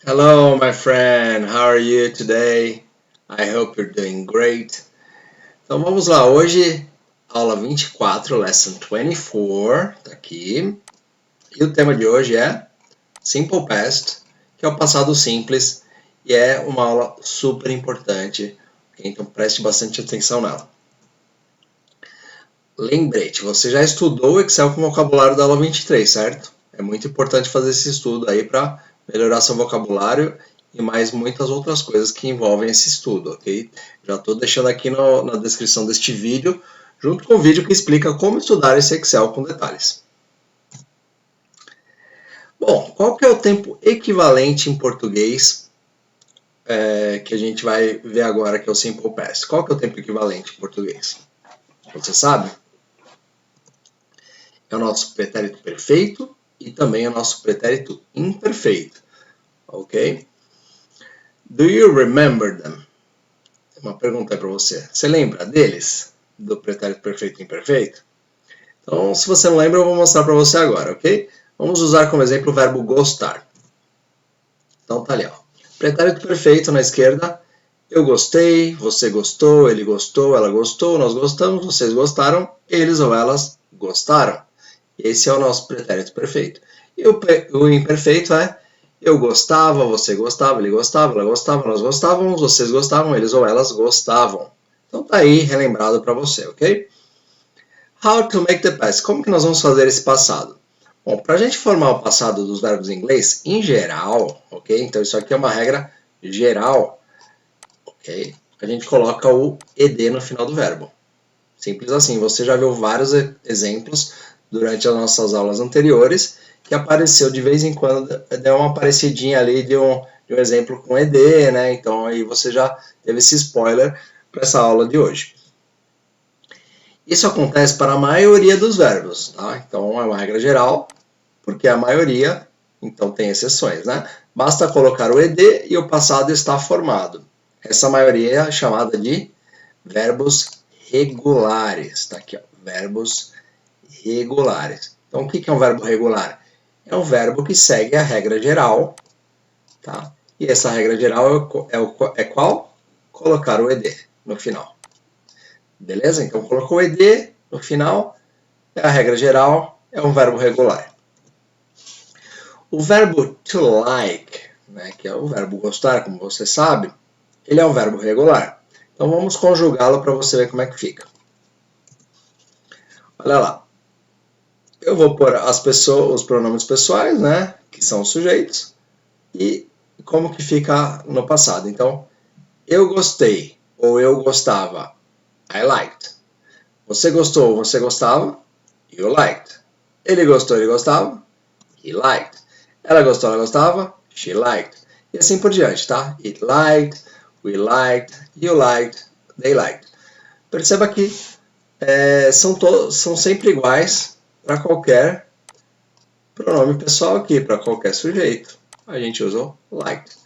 Hello, my friend. How are you today? I hope you're doing great. Então vamos lá. Hoje, aula 24, lesson 24, tá aqui. E o tema de hoje é Simple Past, que é o passado simples, e é uma aula super importante, então preste bastante atenção nela. Lembrete, você já estudou o Excel com o vocabulário da aula 23, certo? É muito importante fazer esse estudo aí para melhorar seu vocabulário e mais muitas outras coisas que envolvem esse estudo, ok? Já estou deixando aqui na descrição deste vídeo, junto com o vídeo que explica como estudar esse Excel com detalhes. Bom, qual que é o tempo equivalente em português que a gente vai ver agora, que é o Simple Past? Qual que é o tempo equivalente em português? Você sabe? É o nosso pretérito perfeito e também é o nosso pretérito imperfeito, ok? Do you remember them? Uma pergunta para você. Você lembra deles? Do pretérito perfeito e imperfeito? Então, se você não lembra, eu vou mostrar para você agora, ok? Vamos usar como exemplo o verbo gostar. Então tá ali, ó. Pretérito perfeito na esquerda. Eu gostei, você gostou, ele gostou, ela gostou, nós gostamos, vocês gostaram, eles ou elas gostaram. Esse é o nosso pretérito perfeito. E o imperfeito é eu gostava, você gostava, ele gostava, ela gostava, nós gostávamos, vocês gostavam, eles ou elas gostavam. Então tá aí relembrado para você, ok? How to make the past. Como que nós vamos fazer esse passado? Bom, para a gente formar o passado dos verbos em inglês, em geral, ok? Então isso aqui é uma regra geral, ok? A gente coloca o ed no final do verbo. Simples assim. Você já viu vários exemplos durante as nossas aulas anteriores que apareceu de vez em quando, deu uma aparecidinha ali de um exemplo com ed, né? Então aí você já teve esse spoiler para essa aula de hoje. Isso acontece para a maioria dos verbos, tá? Então é uma regra geral, porque a maioria, então tem exceções, né? Basta colocar o ed e o passado está formado. Essa maioria é chamada de verbos regulares. Tá aqui, ó, verbos regulares. Então, o que é um verbo regular? É um verbo que segue a regra geral, tá? E essa regra geral é qual? Colocar o ed no final. Beleza? Então, colocou o ed no final, é a regra geral, é um verbo regular. O verbo to like, né, que é o verbo gostar, como você sabe, ele é um verbo regular. Então, vamos conjugá-lo para você ver como é que fica. Olha lá. Eu vou pôr os pronomes pessoais, né, que são os sujeitos, e como que fica no passado. Então, eu gostei, ou eu gostava, I liked. Você gostou, você gostava, you liked. Ele gostou, ele gostava, he liked. Ela gostou, ela gostava, she liked. E assim por diante, tá? It liked, we liked, you liked, they liked. Perceba que são sempre iguais para qualquer pronome pessoal aqui, para qualquer sujeito. A gente usa o liked,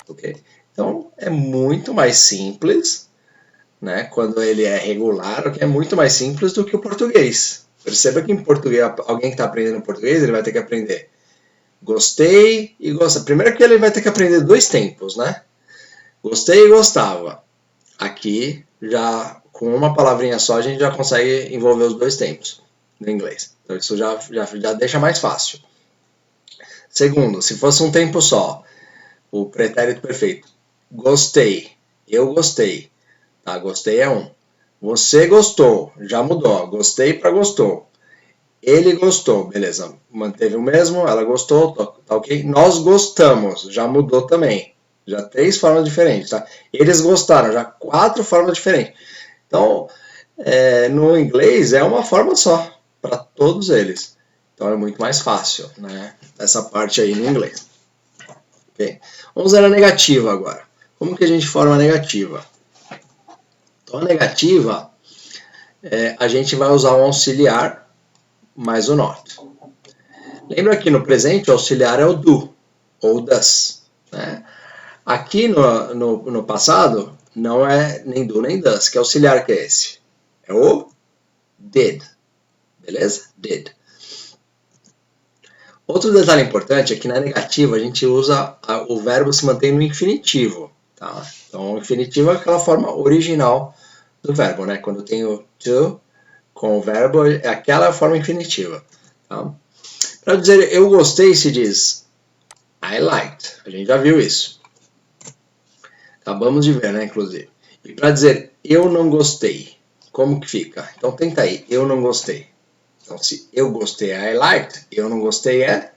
ok? Então, é muito mais simples, né? Quando ele é regular, é muito mais simples do que o português. Perceba que em português, alguém que está aprendendo português, ele vai ter que aprender gostei e gosta. Primeiro que ele vai ter que aprender dois tempos, né? Gostei e gostava. Aqui, já com uma palavrinha só, a gente já consegue envolver os dois tempos no inglês. Então, isso já deixa mais fácil. Segundo, se fosse um tempo só, o pretérito perfeito. Gostei. Eu gostei. Tá? Gostei é um. Você gostou. Já mudou. Gostei para gostou. Ele gostou. Beleza. Manteve o mesmo. Ela gostou. Tá ok? Nós gostamos. Já mudou também. Já 3 formas diferentes. Tá? Eles gostaram. Já 4 formas diferentes. Então, no inglês é uma forma só para todos eles. Então é muito mais fácil, né? Essa parte aí no inglês. Okay? Vamos ver a negativa agora. Como que a gente forma a negativa? Então a negativa, a gente vai usar o auxiliar mais o not. Lembra que no presente o auxiliar é o do, ou does. Né? Aqui no passado, não é nem do nem does. Que auxiliar que é esse? É o did. Beleza? Did. Outro detalhe importante é que na negativa a gente usa o verbo se mantém no infinitivo. Tá? Então, o infinitivo é aquela forma original do verbo, né? Quando eu tenho to com o verbo, é aquela forma infinitiva. Tá? Para dizer eu gostei, se diz I liked. A gente já viu isso. Acabamos de ver, né? Inclusive. E para dizer eu não gostei, como que fica? Então, tenta aí. Eu não gostei. Então, se eu gostei é I liked, eu não gostei é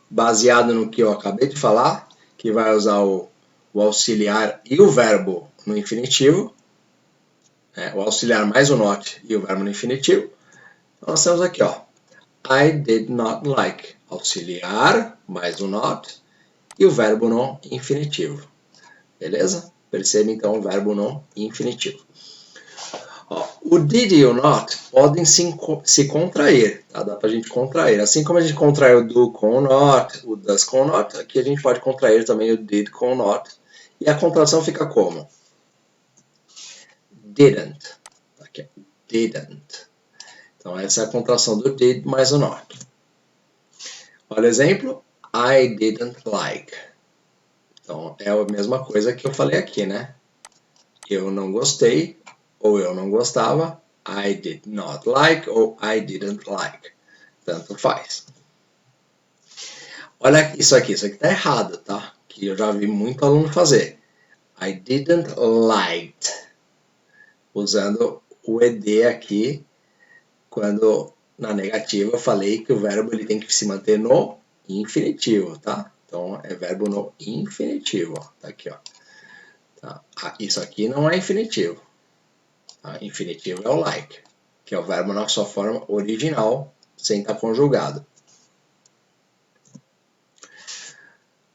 baseado no que eu acabei de falar, que vai usar o auxiliar e o verbo no infinitivo, né? O auxiliar mais o not e o verbo no infinitivo. Então, nós temos aqui, ó, I did not like, auxiliar mais o not e o verbo no infinitivo. Beleza? Perceba então o verbo no infinitivo. Ó, o did e o not podem se contrair, tá? Dá pra gente contrair. Assim como a gente contrai o do com o not, o does com o not, aqui a gente pode contrair também o did com o not. E a contração fica como? Didn't. Aqui, didn't. Então essa é a contração do did mais o not. Olha o exemplo. I didn't like. Então é a mesma coisa que eu falei aqui, né? Eu não gostei, ou eu não gostava. I did not like ou I didn't like. Tanto faz. Olha isso aqui tá errado, tá? Que eu já vi muito aluno fazer. I didn't liked. Usando o ed aqui, quando na negativa eu falei que o verbo ele tem que se manter no infinitivo, tá? Então é verbo no infinitivo, ó. Tá aqui, ó. Tá? Isso aqui não é infinitivo. Tá? Infinitivo é o like, que é o verbo na sua forma original, sem estar conjugado.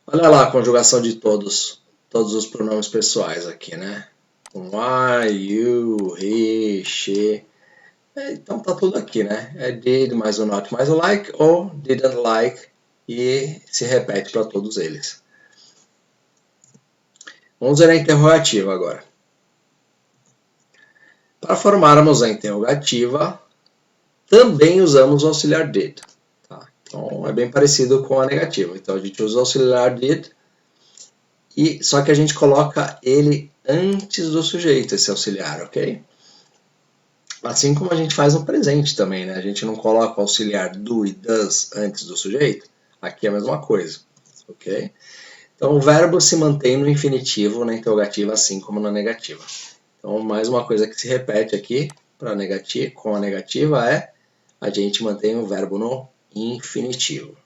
Olha lá a conjugação de todos os pronomes pessoais aqui, né? I, you, he, she. Então tá tudo aqui, né? É did mais o not mais o like ou didn't like e se repete para todos eles. Vamos ver a interrogativa agora. Para formarmos a interrogativa, também usamos o auxiliar did. Tá? Então é bem parecido com a negativa. Então a gente usa o auxiliar did, só que a gente coloca ele antes do sujeito, esse auxiliar, ok? Assim como a gente faz no presente também, né? A gente não coloca o auxiliar do e does antes do sujeito. Aqui é a mesma coisa, ok? Então o verbo se mantém no infinitivo na interrogativa, assim como na negativa. Então mais uma coisa que se repete aqui para negativa, com a negativa é a gente mantém o verbo no infinitivo.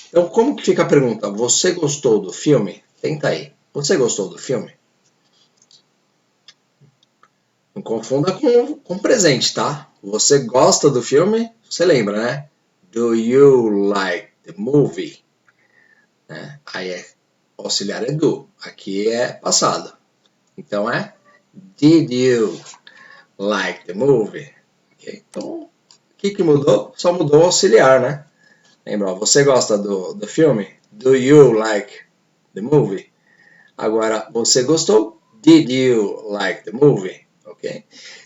Então como que fica a pergunta? Você gostou do filme? Tenta aí. Você gostou do filme? Não confunda com presente, tá? Você gosta do filme? Você lembra, né? Do you like the movie? Né? Aí é auxiliar é do. Aqui é passado. Então é did you like the movie? Okay? Então, o que mudou? Só mudou o auxiliar, né? Lembra, você gosta do filme? Do you like the movie? Agora, você gostou? Did you like the movie? Ok?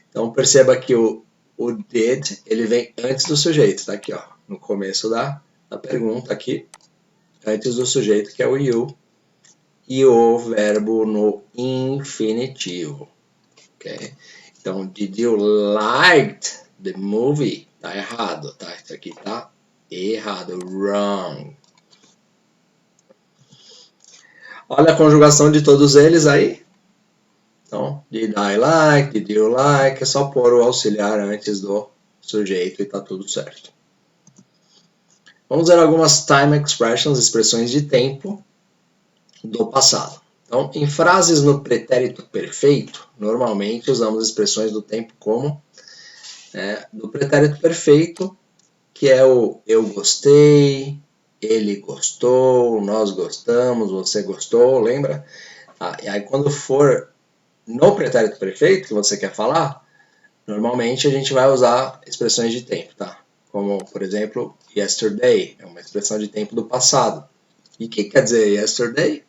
Então, perceba que o did, ele vem antes do sujeito, tá aqui, ó, no começo da pergunta aqui, antes do sujeito, que é o you, e o verbo no infinitivo, ok? Então, did you like the movie? Tá errado, tá? Isso aqui tá errado, wrong. Olha a conjugação de todos eles aí. Então, did I like, did you like, é só pôr o auxiliar antes do sujeito e tá tudo certo. Vamos ver algumas time expressions, expressões de tempo do passado. Então, em frases no pretérito perfeito, normalmente usamos expressões do tempo como do pretérito perfeito, que é o eu gostei, ele gostou, nós gostamos, você gostou, lembra? E aí quando for no pretérito perfeito que você quer falar, normalmente a gente vai usar expressões de tempo, tá? Como, por exemplo, yesterday, é uma expressão de tempo do passado. E o que quer dizer yesterday?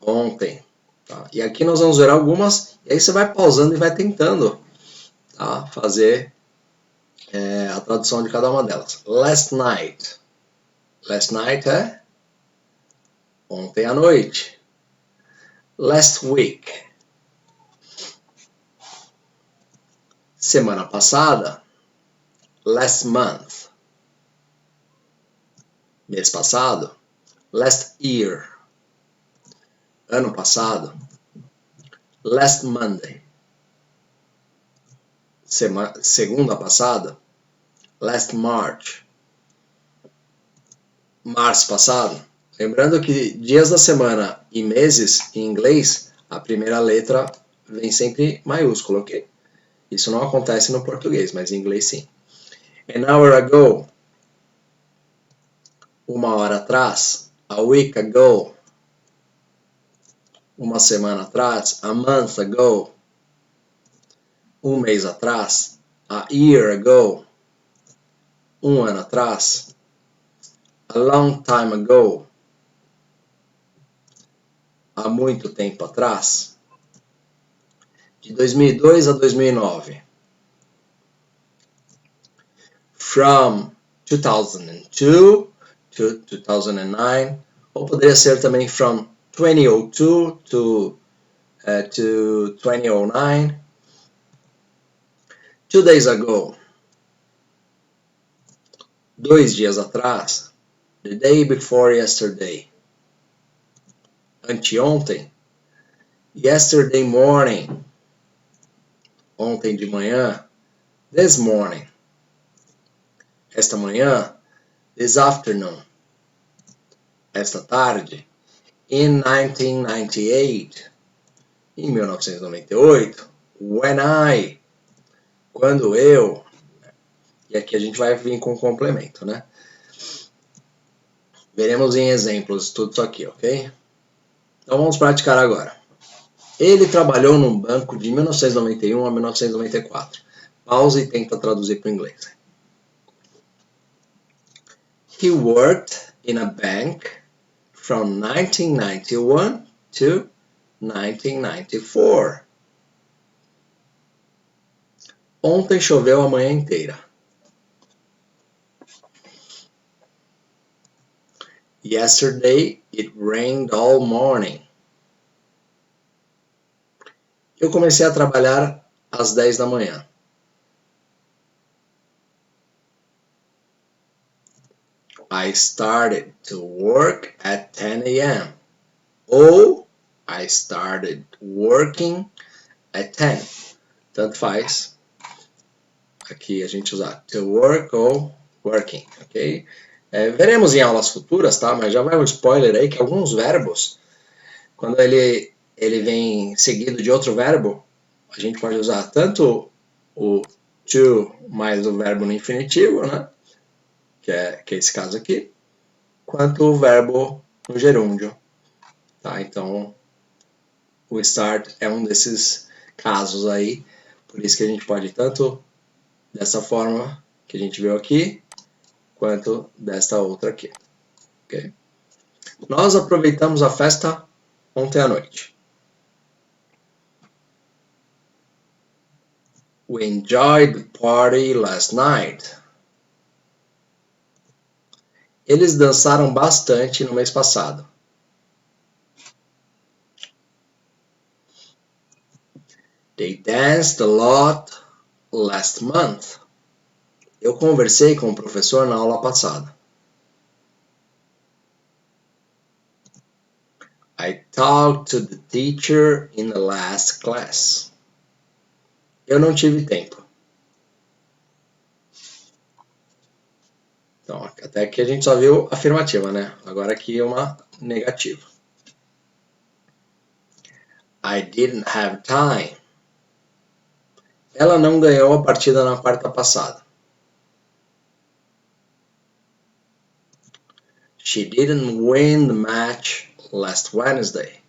Ontem. Tá? E aqui nós vamos ver algumas, e aí você vai pausando e vai tentando, tá? Fazer a tradução de cada uma delas. Last night. Last night é ontem à noite. Last week. Semana passada. Last month. Mês passado. Last year. Ano passado. Last Monday. Segunda passada. Last March. Março passado. Lembrando que dias da semana e meses em inglês, a primeira letra vem sempre maiúscula, ok? Isso não acontece no português, mas em inglês sim. An hour ago. Uma hora atrás. A week ago. Uma semana atrás. A month ago. Um mês atrás. A year ago. Um ano atrás. A long time ago. Há muito tempo atrás. De 2002 a 2009. From 2002 to 2009. Ou poderia ser também from 2002 to 2009. 2 days ago. 2 dias atrás. The day before yesterday. Anteontem. Yesterday morning. Ontem de manhã. This morning. Esta manhã. This afternoon. Esta tarde. In 1998. Em 1998. When I. Quando eu. E aqui a gente vai vir com um complemento, né? Veremos em exemplos tudo isso aqui, ok? Então vamos praticar agora. Ele trabalhou num banco de 1991 a 1994. Pausa e tenta traduzir para o inglês. He worked in a bank from 1991 to 1994. Ontem choveu a manhã inteira. Yesterday it rained all morning. Eu comecei a trabalhar às 10 da manhã. I started to work at 10 a.m. Ou I started working at 10. Tanto faz. Aqui a gente usa to work ou working, ok? Veremos em aulas futuras, tá? Mas já vai um spoiler aí que alguns verbos, quando ele vem seguido de outro verbo, a gente pode usar tanto o to mais o verbo no infinitivo, né? Que é esse caso aqui, quanto o verbo no gerúndio. Tá? Então, o start é um desses casos aí, por isso que a gente pode tanto dessa forma que a gente viu aqui, quanto desta outra aqui. Okay? Nós aproveitamos a festa ontem à noite. We enjoyed the party last night. Eles dançaram bastante no mês passado. They danced a lot last month. Eu conversei com o professor na aula passada. I talked to the teacher in the last class. Eu não tive tempo. Então, até aqui a gente só viu afirmativa, né? Agora aqui é uma negativa. I didn't have time. Ela não ganhou a partida na quarta passada. She didn't win the match last Wednesday.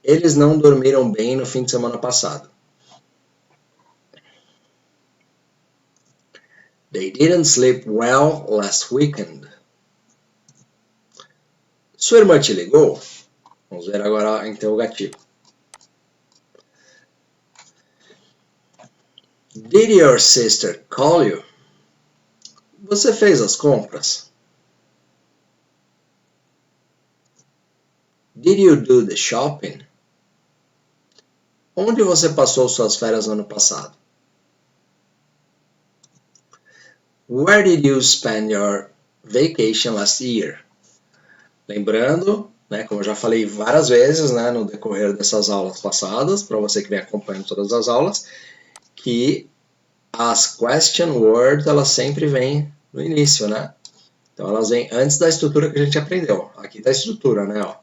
Eles não dormiram bem no fim de semana passado. They didn't sleep well last weekend. Sua irmã te ligou? Vamos ver agora a interrogativa. Did your sister call you? Você fez as compras? Did you do the shopping? Onde você passou suas férias no ano passado? Where did you spend your vacation last year? Lembrando, né, como eu já falei várias vezes, né, no decorrer dessas aulas passadas, para você que vem acompanhando todas as aulas, que as question words, elas sempre vêm no início, né? Então elas vêm antes da estrutura que a gente aprendeu. Aqui está a estrutura, né? Ó.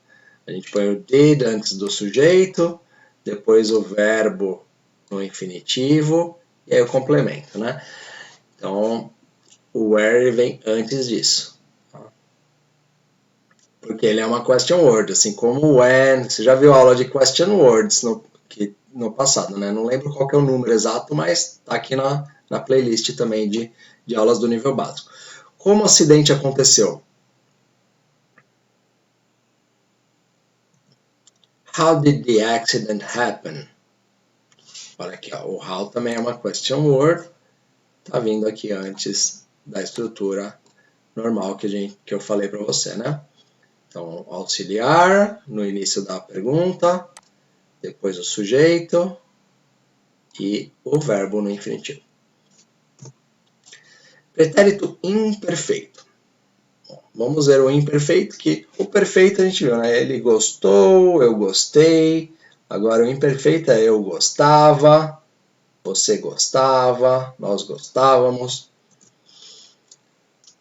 A gente põe o did antes do sujeito, depois o verbo no infinitivo e aí o complemento, né? Então o where vem antes disso. Porque ele é uma question word, assim como o when. Você já viu a aula de question words no passado, né? Não lembro qual que é o número exato, mas está aqui na playlist também de aulas do nível básico. Como o acidente aconteceu? How did the accident happen? Olha aqui, ó, o how também é uma question word. Tá vindo aqui antes da estrutura normal que eu falei para você, né? Então, auxiliar no início da pergunta, depois o sujeito e o verbo no infinitivo. Pretérito imperfeito. Bom, vamos ver o imperfeito, que o perfeito a gente viu, né? Ele gostou, eu gostei. Agora o imperfeito é eu gostava, você gostava, nós gostávamos.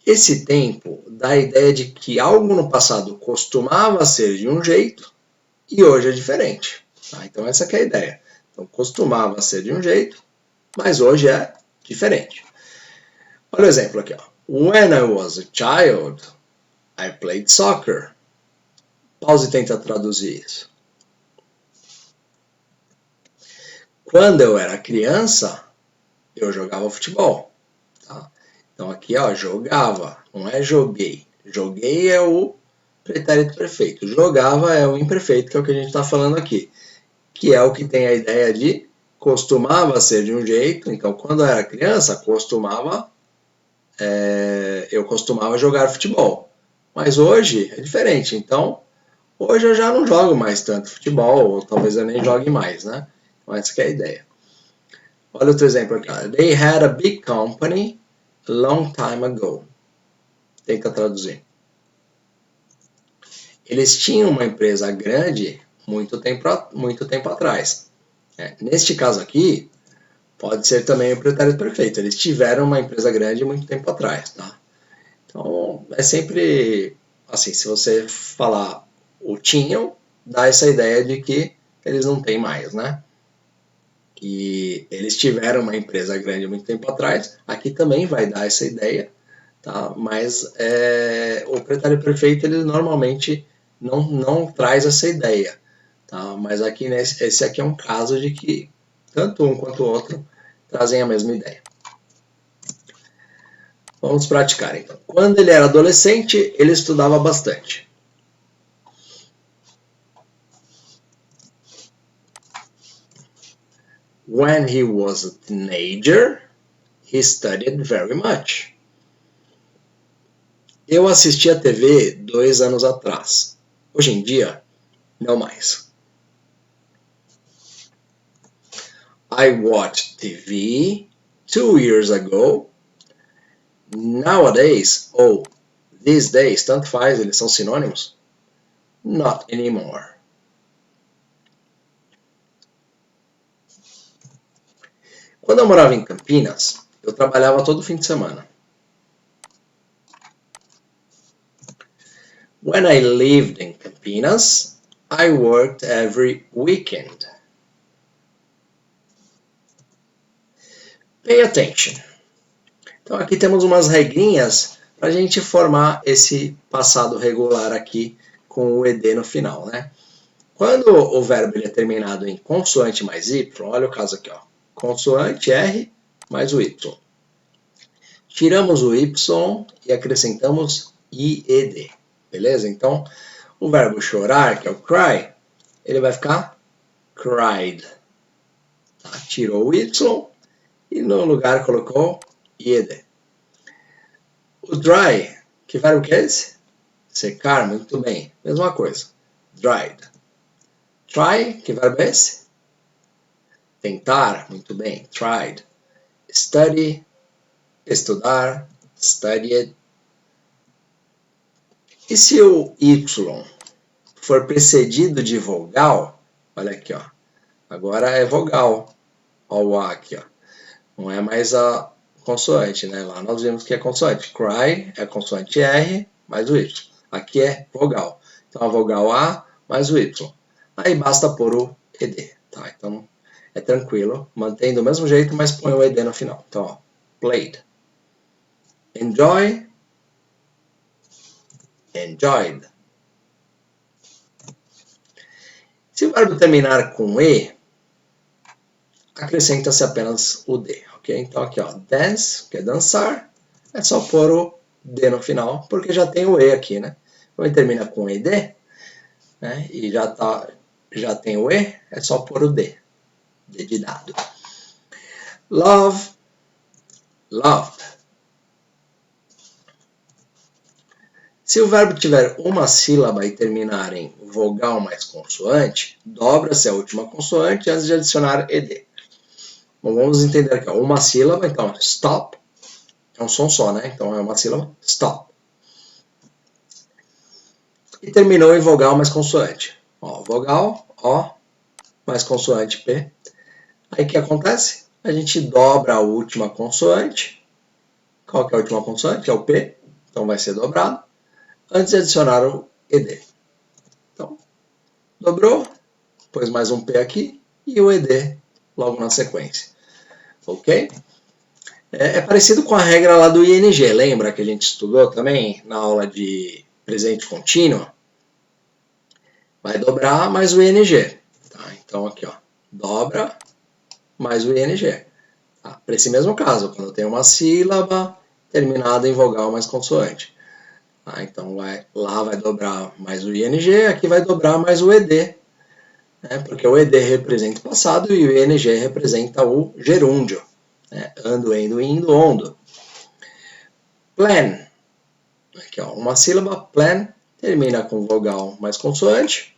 Esse tempo dá a ideia de que algo no passado costumava ser de um jeito e hoje é diferente. Tá? Então essa que é a ideia. Então costumava ser de um jeito, mas hoje é diferente. Olha o exemplo aqui. Ó. When I was a child, I played soccer. Pause e tenta traduzir isso. Quando eu era criança, eu jogava futebol. Tá? Então aqui, ó, jogava, não é joguei. Joguei é o pretérito perfeito. Jogava é o imperfeito, que é o que a gente está falando aqui. Que é o que tem a ideia de costumava ser de um jeito. Então, quando eu era criança, eu costumava jogar futebol. Mas hoje é diferente. Então, hoje eu já não jogo mais tanto futebol, ou talvez eu nem jogue mais, né? Então, essa que é a ideia. Olha outro exemplo aqui. They had a big company a long time ago. Tenta traduzir. Eles tinham uma empresa grande muito tempo atrás. Neste caso aqui, pode ser também o pretérito perfeito. Eles tiveram uma empresa grande muito tempo atrás. Tá? Então, é sempre assim, se você falar o tinham, dá essa ideia de que eles não têm mais, né? E eles tiveram uma empresa grande muito tempo atrás. Aqui também vai dar essa ideia, tá? Mas o pretérito perfeito ele normalmente não traz essa ideia, tá? Mas aqui esse aqui é um caso de que tanto um quanto o outro trazem a mesma ideia. Vamos praticar então. Quando ele era adolescente, ele estudava bastante. When he was a teenager, he studied very much. Eu assisti a TV 2 anos atrás. Hoje em dia, não mais. I watched TV 2 years ago. Nowadays, ou these days, tanto faz, eles são sinônimos. Not anymore. Quando eu morava em Campinas, eu trabalhava todo fim de semana. When I lived in Campinas, I worked every weekend. Pay attention. Então aqui temos umas regrinhas para a gente formar esse passado regular aqui com o ed no final, né? Quando o verbo ele é terminado em consoante mais y, olha o caso aqui, ó. Consoante R mais o Y. Tiramos o Y e acrescentamos IED. Beleza? Então, o verbo chorar, que é o cry, ele vai ficar cried. Tá? Tirou o Y e no lugar colocou IED. O dry, que verbo que é esse? Secar, muito bem. Mesma coisa. Dried. Try, que verbo é esse? Tentar, muito bem. Tried. Study, estudar. Studied. E se o Y for precedido de vogal, olha aqui, ó. Agora é vogal. Olha o A aqui, ó. Não é mais a consoante, né? Lá nós vimos que é consoante. Cry é consoante R mais o Y. Aqui é vogal. Então a vogal A mais o Y. Aí basta pôr o ED, tá? Então é tranquilo. Mantém do mesmo jeito, mas põe o ED no final. Então, ó, played. Enjoy. Enjoyed. Se o verbo terminar com E, acrescenta-se apenas o D, ok? Então aqui, ó, dance, que é dançar, é só pôr o D no final, porque já tem o E aqui, né? Quando termina com ED, né, e já tem o E, é só pôr o D. D de dado. Love, loved. Se o verbo tiver uma sílaba e terminar em vogal mais consoante, dobra-se a última consoante antes de adicionar ED. Bom, vamos entender aqui, ó, uma sílaba, então, stop, é um som só, né? Então é uma sílaba, stop. E terminou em vogal mais consoante. Ó, vogal, O, mais consoante, P. Aí o que acontece? A gente dobra a última consoante. Qual que é a última consoante? É o P, então vai ser dobrado, antes de adicionar o ED. Então, dobrou, pôs mais um P aqui e o ED logo na sequência. Ok? É parecido com a regra lá do ING, lembra que a gente estudou também na aula de presente contínuo? Vai dobrar mais o ING. Tá? Então aqui, ó, dobra mais o ING. Tá? Para esse mesmo caso, quando tem uma sílaba terminada em vogal mais consoante. Tá? Então lá vai dobrar mais o ING, aqui vai dobrar mais o ED. Né? Porque o ED representa o passado e o ING representa o gerúndio. Né? Ando, endo, indo, ondo. Plan. Aqui, ó, uma sílaba, plan, termina com vogal mais consoante.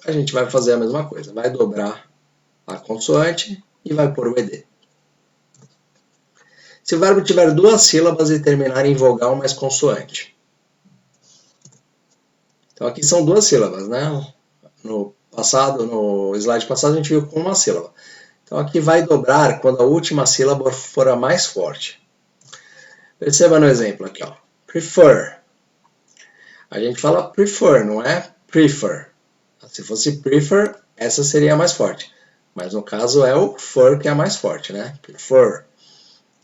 A gente vai fazer a mesma coisa. Vai dobrar a consoante e vai pôr o ED. Se o verbo tiver duas sílabas e terminar em vogal mais consoante. Então aqui são duas sílabas, né? No slide passado a gente viu com uma sílaba. Então aqui vai dobrar quando a última sílaba for a mais forte. Perceba no exemplo aqui, ó. Prefer. A gente fala prefer, não é prefer. Se fosse prefer, essa seria a mais forte. Mas no caso é o for que é a mais forte, né? Prefer.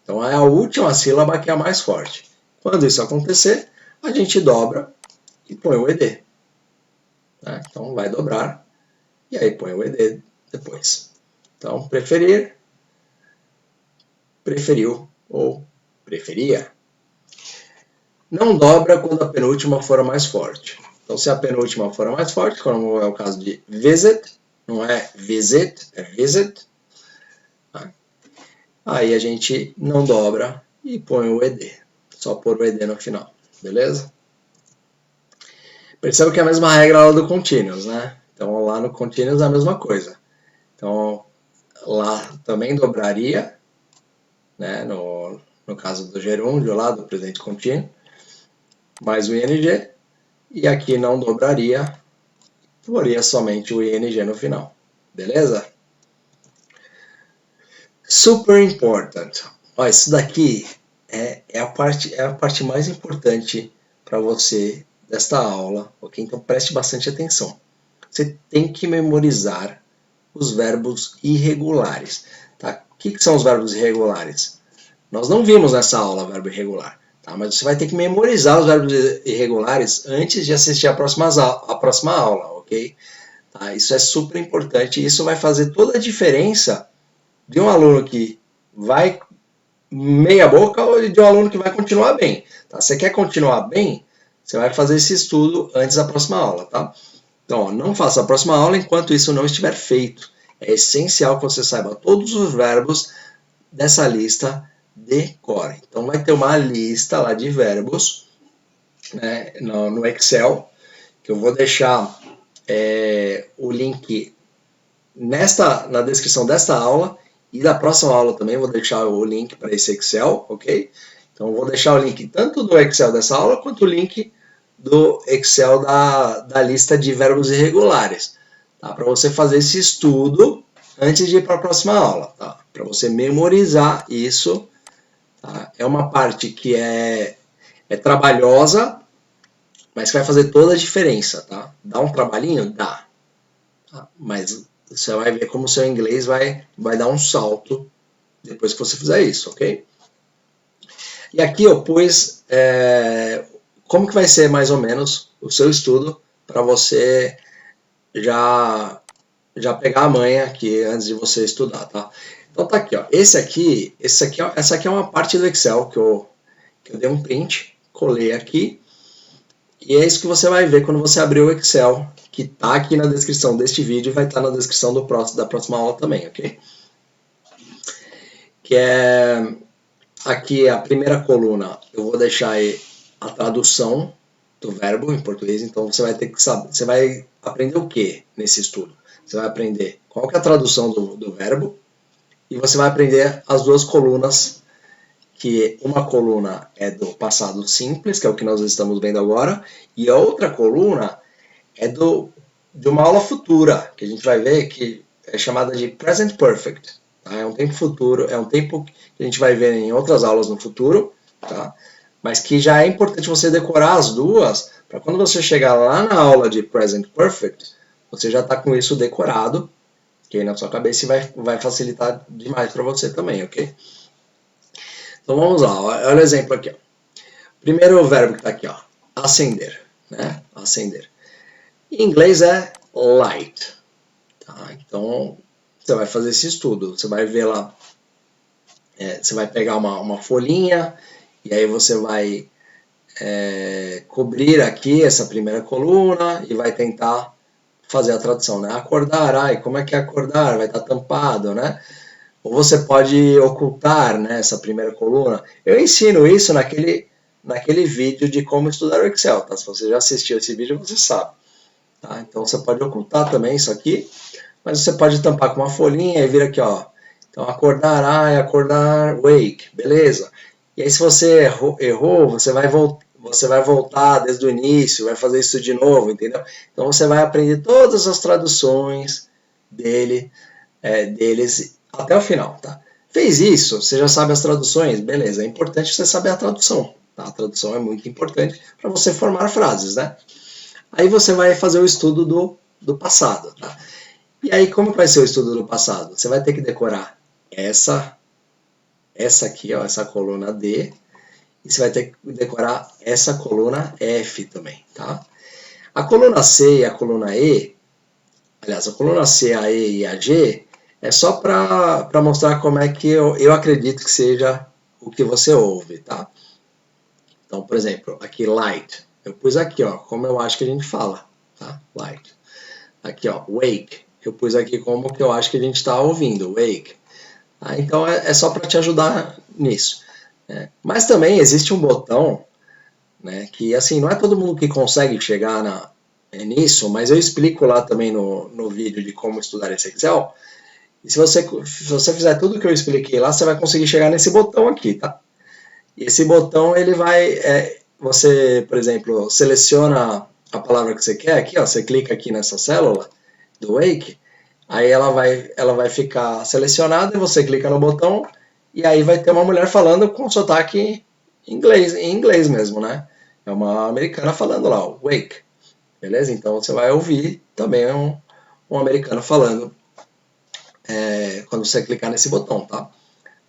Então é a última sílaba que é a mais forte. Quando isso acontecer, a gente dobra e põe o ED. Né? Então vai dobrar e aí põe o ED depois. Então preferir, preferiu ou preferia. Não dobra quando a penúltima for a mais forte. Então se a penúltima for a mais forte, como é o caso de visit, não é visit, é visit. Tá? Aí a gente não dobra e põe o ED. Só pôr o ED no final, beleza? Perceba que é a mesma regra lá do continuous, né? Então lá no continuous é a mesma coisa. Então lá também dobraria, né? No caso do gerúndio lá, do presente contínuo, mais o ING. E aqui não dobraria, poria somente o ING no final. Beleza? Super important. Ó, isso daqui é a parte mais importante para você desta aula, ok? Então preste bastante atenção. Você tem que memorizar os verbos irregulares. Tá? O que são os verbos irregulares? Nós não vimos nessa aula verbo irregular, tá? Mas você vai ter que memorizar os verbos irregulares antes de assistir a próxima aula, ok? Tá? Isso é super importante e isso vai fazer toda a diferença de um aluno que vai meia boca ou de um aluno que vai continuar bem. Tá? Você quer continuar bem? Você vai fazer esse estudo antes da próxima aula, tá? Então, ó, não faça a próxima aula enquanto isso não estiver feito. É essencial que você saiba todos os verbos dessa lista decore. Então vai ter uma lista lá de verbos, né, no Excel, que eu vou deixar o link na descrição desta aula e da próxima aula também vou deixar o link para esse Excel, ok? Então eu vou deixar o link tanto do Excel dessa aula quanto o link do Excel da lista de verbos irregulares, tá? Para você fazer esse estudo antes de ir para a próxima aula, tá? Para você memorizar isso, tá? É uma parte que é trabalhosa, mas que vai fazer toda a diferença, tá? Dá um trabalhinho? Dá. Tá? Mas você vai ver como o seu inglês vai dar um salto depois que você fizer isso, ok? E aqui eu pus como que vai ser mais ou menos o seu estudo para você já pegar a manha aqui antes de você estudar, tá? Então tá aqui, ó. Essa aqui é uma parte do Excel que eu dei um print, colei aqui, e é isso que você vai ver quando você abrir o Excel, que tá aqui na descrição deste vídeo e vai estar na descrição da próxima aula também, ok? Que é aqui a primeira coluna, eu vou deixar aí a tradução do verbo em português, então você vai ter que saber, você vai aprender o que nesse estudo? Você vai aprender qual que é a tradução do verbo e você vai aprender as duas colunas, que uma coluna é do passado simples, que é o que nós estamos vendo agora, e a outra coluna é de uma aula futura, que a gente vai ver que é chamada de Present Perfect. Tá? É um tempo futuro, é um tempo que a gente vai ver em outras aulas no futuro, tá? Mas que já é importante você decorar as duas, para quando você chegar lá na aula de Present Perfect, você já está com isso decorado, que aí na sua cabeça vai facilitar demais para você também, ok? Então vamos lá, olha o exemplo aqui. Ó. Primeiro verbo que está aqui, ó, acender, né? Acender. Em inglês é light. Tá? Então você vai fazer esse estudo, você vai ver lá, você vai pegar uma folhinha e aí você vai cobrir aqui essa primeira coluna e vai tentar fazer a tradução, né? Acordar, ai, como é que é acordar? Vai estar tampado, né? Ou você pode ocultar, né, essa primeira coluna. Eu ensino isso naquele vídeo de como estudar o Excel, tá? Se você já assistiu esse vídeo, você sabe. Tá? Então você pode ocultar também isso aqui, mas você pode tampar com uma folhinha e vir aqui, ó. Então acordar, ai, acordar, wake, beleza? E aí se você errou você vai voltar desde o início, vai fazer isso de novo, entendeu? Então você vai aprender todas as traduções deles até o final, tá? Fez isso, você já sabe as traduções, beleza, é importante você saber a tradução, tá? A tradução é muito importante para você formar frases, né? Aí você vai fazer o estudo do passado, tá? E aí como vai ser o estudo do passado? Você vai ter que decorar essa aqui, ó, essa coluna D, e você vai ter que decorar essa coluna F também, tá? A coluna C e a coluna E, aliás, a coluna C, a E e a G, é só para mostrar como é que eu acredito que seja o que você ouve, tá? Então, por exemplo, aqui light, eu pus aqui, ó, como eu acho que a gente fala, tá? Light. Aqui, ó, wake, eu pus aqui como que eu acho que a gente está ouvindo, wake. Tá? Então, é só para te ajudar nisso. Né? Mas também existe um botão, né, que, assim, não é todo mundo que consegue chegar nisso, mas eu explico lá também no vídeo de como estudar esse Excel. E se você fizer tudo que eu expliquei lá, você vai conseguir chegar nesse botão aqui, tá? E esse botão, ele vai... você, por exemplo, seleciona a palavra que você quer aqui, ó, você clica aqui nessa célula do Wake, aí ela vai ficar selecionada e você clica no botão e aí vai ter uma mulher falando com sotaque em inglês mesmo, né? É uma americana falando lá, o Wake, beleza? Então você vai ouvir também um americano falando quando você clicar nesse botão, tá?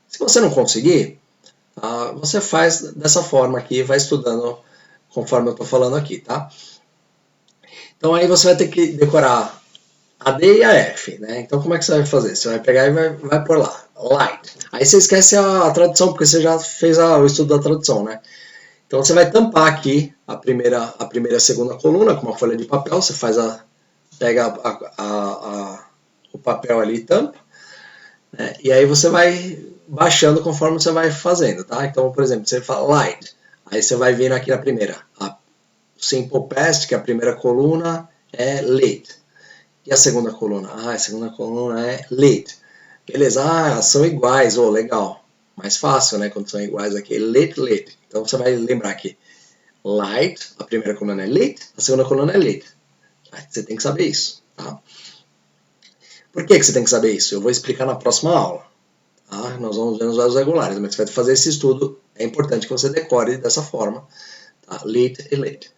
Se você não conseguir, tá? Você faz dessa forma aqui, vai estudando conforme eu estou falando aqui, tá? Então aí você vai ter que decorar a D e a F, né? Então como é que você vai fazer? Você vai pegar e vai pôr lá, light. Aí você esquece a tradução, porque você já fez o estudo da tradução, né? Então você vai tampar aqui a primeira e a segunda coluna com uma folha de papel, você pega o papel ali e tampa, né? E aí você vai baixando conforme você vai fazendo, tá? Então, por exemplo, você fala light, aí você vai vir aqui na primeira. A simple past, que é a primeira coluna, é late. E a segunda coluna? Ah, a segunda coluna é late. Beleza, são iguais, legal. Mais fácil, né, quando são iguais aqui. Late, late. Então você vai lembrar que light, a primeira coluna é late, a segunda coluna é late. Você tem que saber isso, tá? Por que você tem que saber isso? Eu vou explicar na próxima aula. Tá? Nós vamos ver nos verbos regulares, mas você vai fazer esse estudo. É importante que você decore dessa forma. Tá? Late e late.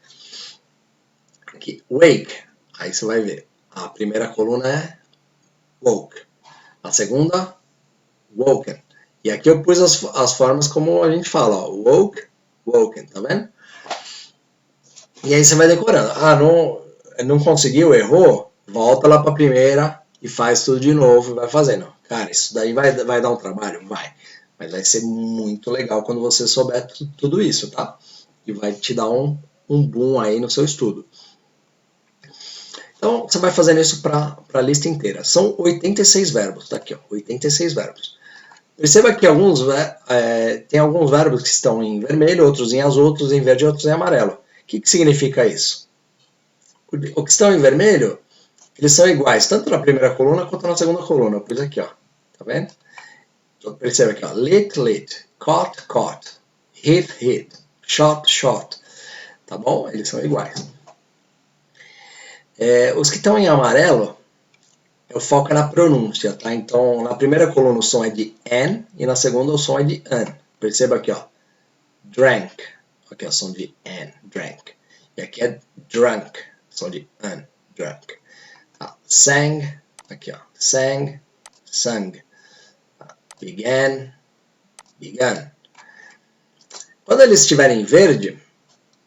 Aqui, wake. Aí você vai ver. A primeira coluna é woke. A segunda, woken. E aqui eu pus as formas como a gente fala. Ó, woke, woken. Tá vendo? E aí você vai decorando. Não conseguiu, errou? Volta lá para a primeira e faz tudo de novo e vai fazendo. Cara, isso daí vai dar um trabalho? Vai. Mas vai ser muito legal quando você souber tudo isso, tá? E vai te dar um boom aí no seu estudo. Então, você vai fazendo isso para a lista inteira. São 86 verbos, tá aqui, ó, 86 verbos. Perceba que tem alguns verbos que estão em vermelho, outros em azul, outros em verde, outros em amarelo. O que significa isso? O que estão em vermelho, eles são iguais, tanto na primeira coluna quanto na segunda coluna. Eu pus aqui, ó. Tá vendo? Então, perceba aqui, ó. Lit, lit. Caught, caught. Hit, hit. Shot, shot. Tá bom? Eles são iguais. Os que estão em amarelo, eu foco na pronúncia, tá? Então, na primeira coluna o som é de N e na segunda o som é de N. Perceba aqui, ó. Drank. Aqui é o som de N, drank. E aqui é drunk, som de N, drunk. Tá. Sang, aqui, ó. Sang, sung. Tá. Began, began. Quando eles estiverem em verde,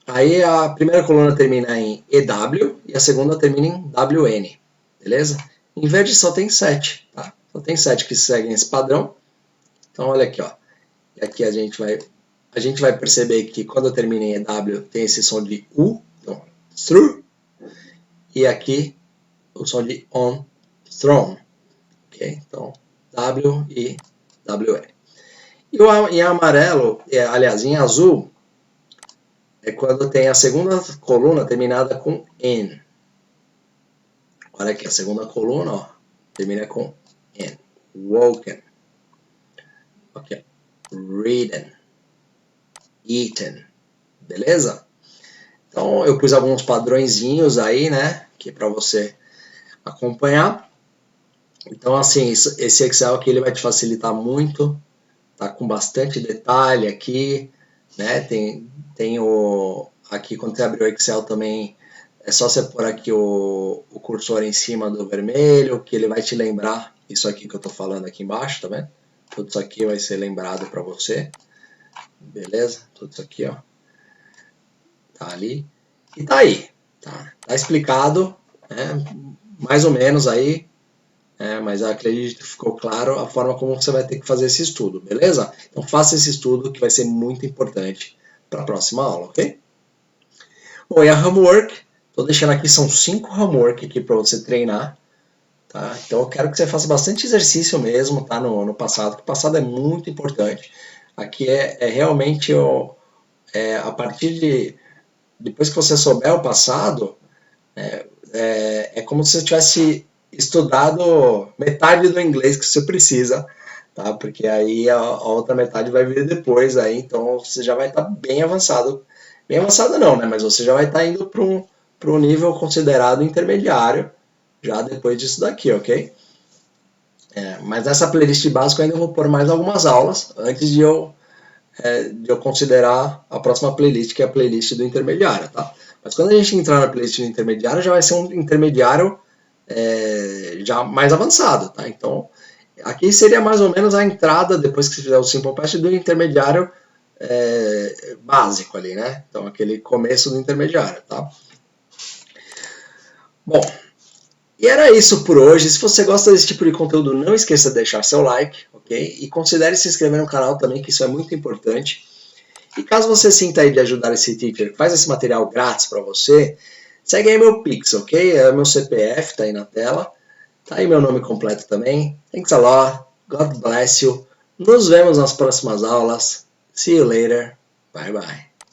aí a primeira coluna termina em EW e a segunda termina em WN, beleza? Em verde só tem 7, tá? Só tem 7 que seguem esse padrão. Então olha aqui, ó. E aqui a gente vai perceber que quando termina em EW tem esse som de U, então through, e aqui o som de on, thrown, ok? Então W e WN. E em amarelo, aliás, em azul, é quando tem a segunda coluna terminada com N. Olha aqui, a segunda coluna, ó, termina com N. Woken. Ok. Reading. Eaten. Beleza? Então, eu pus alguns padrõezinhos aí, né, que para você acompanhar. Então, assim, esse Excel aqui ele vai te facilitar muito. Tá com bastante detalhe aqui, né? Tem aqui quando você abrir o Excel também é só você pôr aqui o cursor em cima do vermelho, que ele vai te lembrar isso aqui que eu tô falando aqui embaixo, tá vendo? Tudo isso aqui vai ser lembrado para você. Beleza? Tudo isso aqui, ó. Tá ali. E tá aí. Tá explicado, né? Mais ou menos aí. Mas eu acredito que ficou claro a forma como você vai ter que fazer esse estudo, beleza? Então faça esse estudo que vai ser muito importante para a próxima aula, ok? Bom, e a homework, estou deixando aqui, são 5 homework aqui para você treinar, tá? Então eu quero que você faça bastante exercício mesmo, tá? No passado, porque o passado é muito importante. Aqui é realmente a partir de... Depois que você souber o passado, é como se você tivesse estudado metade do inglês que você precisa, tá? Porque aí a outra metade vai vir depois, aí, então você já vai estar bem avançado. Bem avançado não, né? Mas você já vai estar indo para um nível considerado intermediário, já depois disso daqui, ok? Mas nessa playlist básica eu ainda vou pôr mais algumas aulas, antes de eu considerar a próxima playlist, que é a playlist do intermediário, tá? Mas quando a gente entrar na playlist do intermediário, já vai ser um intermediário já mais avançado, tá? Então, aqui seria mais ou menos a entrada, depois que você fizer o Simple Past, do intermediário básico ali, né? Então, aquele começo do intermediário, tá? Bom, e era isso por hoje. Se você gosta desse tipo de conteúdo, não esqueça de deixar seu like, ok? E considere se inscrever no canal também, que isso é muito importante. E caso você sinta aí de ajudar esse teacher, faz esse material grátis para você, segue aí meu Pix, ok? É meu CPF, tá aí na tela. Tá aí meu nome completo também. Thanks a lot. God bless you. Nos vemos nas próximas aulas. See you later. Bye bye.